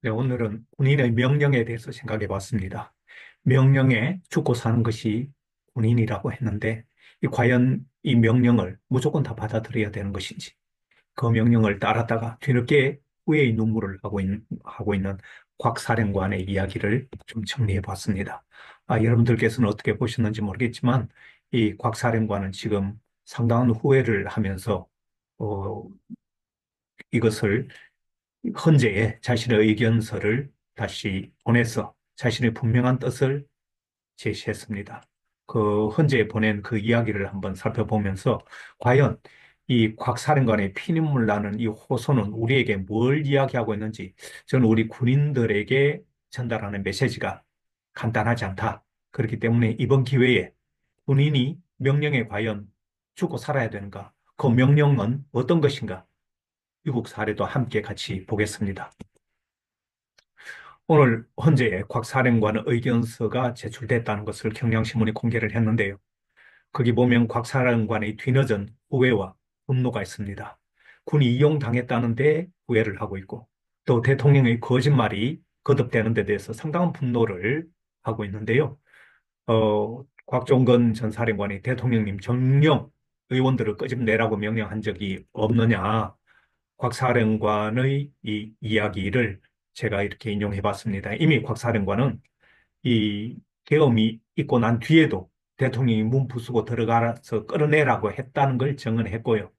네, 오늘은 군인의 명령에 대해서 생각해 봤습니다. 명령에 죽고 사는 것이 군인이라고 했는데, 과연 이 명령을 무조건 다 받아들여야 되는 것인지, 그 명령을 따랐다가 뒤늦게 후회의 눈물을 하고 있는 곽 사령관의 이야기를 좀 정리해 봤습니다. 여러분들께서는 어떻게 보셨는지 모르겠지만, 이 곽 사령관은 지금 상당한 후회를 하면서, 어, 이것을 헌재에 자신의 의견서를 다시 보내서 자신의 분명한 뜻을 제시했습니다. 그 헌재에 보낸 그 이야기를 한번 살펴보면서 과연 이 곽사령관의 피눈물 나는 이 호소는 우리에게 뭘 이야기하고 있는지 저는 우리 군인들에게 전달하는 메시지가 간단하지 않다. 그렇기 때문에 이번 기회에 군인이 명령에 과연 죽고 살아야 되는가? 그 명령은 어떤 것인가? 미국 사례도 함께 같이 보겠습니다. 오늘 헌재에 곽 사령관의 의견서가 제출됐다는 것을 경향신문이 공개를 했는데요. 거기 보면 곽 사령관의 뒤늦은 후회와 분노가 있습니다. 군이 이용당했다는데 후회를 하고 있고 또 대통령의 거짓말이 거듭되는 데 대해서 상당한 분노를 하고 있는데요. 곽종건 전 사령관이 대통령님 정령 의원들을 끄집내라고 명령한 적이 없느냐. 곽 사령관의 이 이야기를 제가 이렇게 인용해 봤습니다. 이미 곽 사령관은 이 계엄이 있고 난 뒤에도 대통령이 문 부수고 들어가서 끌어내라고 했다는 걸 증언했고요.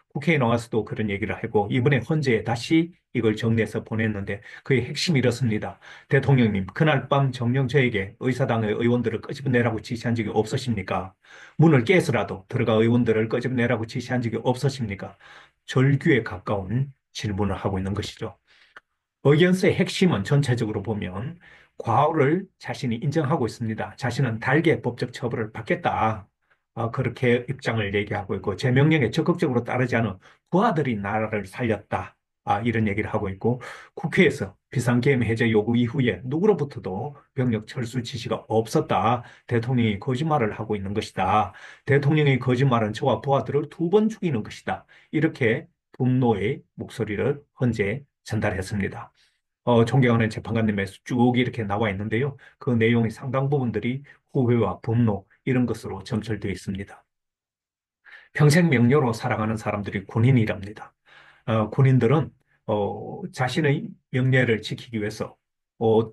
국회에 나와서도 그런 얘기를 하고 이번에 헌재에 다시 이걸 정리해서 보냈는데 그의 핵심이 이렇습니다. 대통령님, 그날 밤 정녕 저에게 의사당의 의원들을 끄집어내라고 지시한 적이 없으십니까? 문을 깨서라도 들어가 의원들을 끄집어내라고 지시한 적이 없으십니까? 절규에 가까운 질문을 하고 있는 것이죠. 의견서의 핵심은 전체적으로 보면 과오를 자신이 인정하고 있습니다. 자신은 달게 법적 처벌을 받겠다. 그렇게 입장을 얘기하고 있고 제 명령에 적극적으로 따르지 않은 부하들이 나라를 살렸다. 이런 얘기를 하고 있고 국회에서 비상계엄 해제 요구 이후에 누구로부터도 병력 철수 지시가 없었다. 대통령이 거짓말을 하고 있는 것이다. 대통령의 거짓말은 저와 부하들을 두 번 죽이는 것이다. 이렇게 분노의 목소리를 헌재에 전달했습니다. 존경하는 재판관님에서 쭉 이렇게 나와 있는데요. 그 내용의 상당 부분들이 후회와 분노 이런 것으로 점철되어 있습니다. 평생 명료로 살아가는 사람들이 군인이랍니다. 군인들은 자신의 명예를 지키기 위해서 어,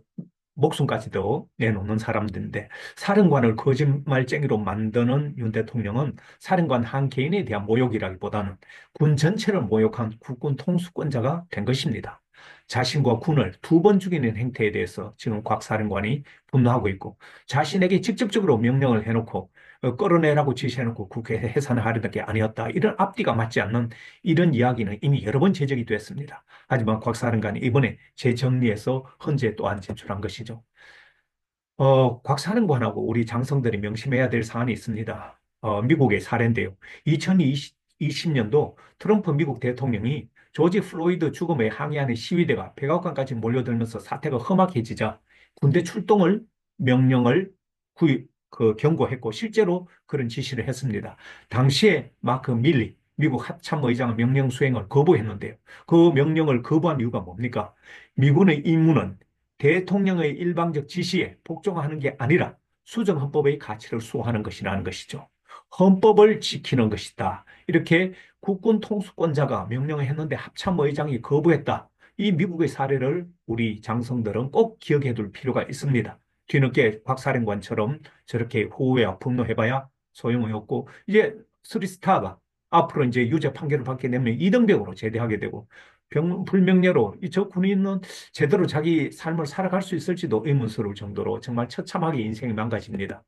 목숨까지도 내놓는 사람들인데 사령관을 거짓말쟁이로 만드는 윤 대통령은 사령관 한 개인에 대한 모욕이라기보다는 군 전체를 모욕한 국군 통수권자가 된 것입니다. 자신과 군을 두 번 죽이는 행태에 대해서 지금 곽 사령관이 분노하고 있고 자신에게 직접적으로 명령을 해놓고 끌어내라고 지시해놓고 국회에 해산하려는 게 아니었다. 이런 앞뒤가 맞지 않는 이런 이야기는 이미 여러 번 제적이 됐습니다. 하지만 곽 사령관이 이번에 재정리해서 헌재에 또한 제출한 것이죠. 곽 사령관하고 우리 장성들이 명심해야 될 사안이 있습니다. 미국의 사례인데요. 2020년도 트럼프 미국 대통령이 조지 플로이드 죽음에 항의하는 시위대가 백악관까지 몰려들면서 사태가 험악해지자 군대 출동을 명령을 경고했고 실제로 그런 지시를 했습니다. 당시에 마크 밀리 미국 합참의장은 명령 수행을 거부했는데요. 그 명령을 거부한 이유가 뭡니까? 미군의 임무는 대통령의 일방적 지시에 복종하는 게 아니라 수정헌법의 가치를 수호하는 것이라는 것이죠. 헌법을 지키는 것이다. 이렇게 국군 통수권자가 명령을 했는데 합참의장이 거부했다. 이 미국의 사례를 우리 장성들은 꼭 기억해 둘 필요가 있습니다. 뒤늦게 곽사령관처럼 저렇게 호우야 분노해봐야 소용이 없고 이제 스리스타가 앞으로 이제 유죄 판결을 받게 되면 이등병으로 제대하게 되고 불명예로 저 군인은 제대로 자기 삶을 살아갈 수 있을지도 의문스러울 정도로 정말 처참하게 인생이 망가집니다.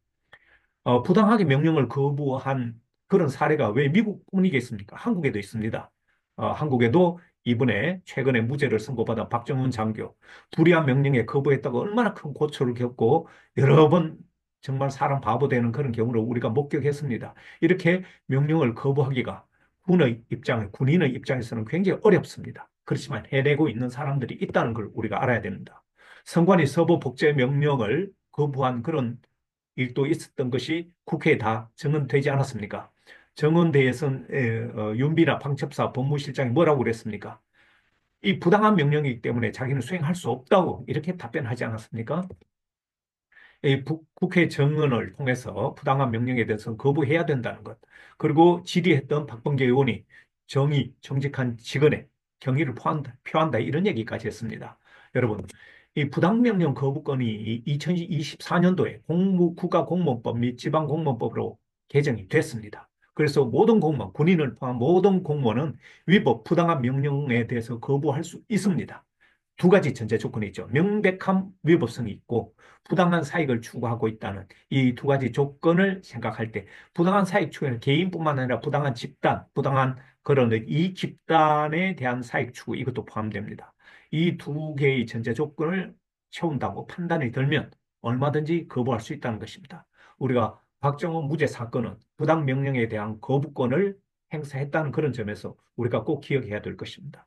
부당하게 명령을 거부한 그런 사례가 왜 미국뿐이겠습니까? 한국에도 있습니다. 한국에도 이번에 최근에 무죄를 선고받은 박정훈 장교 불이한 명령에 거부했다고 얼마나 큰 고초를 겪고 여러 번 정말 사람 바보 되는 그런 경우를 우리가 목격했습니다. 이렇게 명령을 거부하기가 군인의 입장에서는 굉장히 어렵습니다. 그렇지만 해내고 있는 사람들이 있다는 걸 우리가 알아야 됩니다. 선관위 서부 복제 명령을 거부한 그런 일도 있었던 것이 국회에 다 정언되지 않았습니까? 정언대에선 윤비나 방첩사 법무실장이 뭐라고 그랬습니까? 이 부당한 명령이기 때문에 자기는 수행할 수 없다고 이렇게 답변하지 않았습니까? 이 국회 정언을 통해서 부당한 명령에 대해서 거부해야 된다는 것. 그리고 질의했던 박범계 의원이 정의, 정직한 직원의 경의를 표한다 이런 얘기까지 했습니다. 여러분, 이 부당명령 거부권이 2024년도에 국가공무원법 및 지방공무원법으로 개정이 됐습니다. 그래서 모든 공무원, 군인을 포함한 모든 공무원은 위법, 부당한 명령에 대해서 거부할 수 있습니다. 두 가지 전제 조건이 있죠. 명백한 위법성이 있고 부당한 사익을 추구하고 있다는 이 두 가지 조건을 생각할 때 부당한 사익 추구는 개인뿐만 아니라 부당한 집단, 부당한 그런 이 집단에 대한 사익 추구 이것도 포함됩니다. 이 두 개의 전제 조건을 채운다고 판단이 들면 얼마든지 거부할 수 있다는 것입니다. 우리가 박정원 무죄 사건은 부당 명령에 대한 거부권을 행사했다는 그런 점에서 우리가 꼭 기억해야 될 것입니다.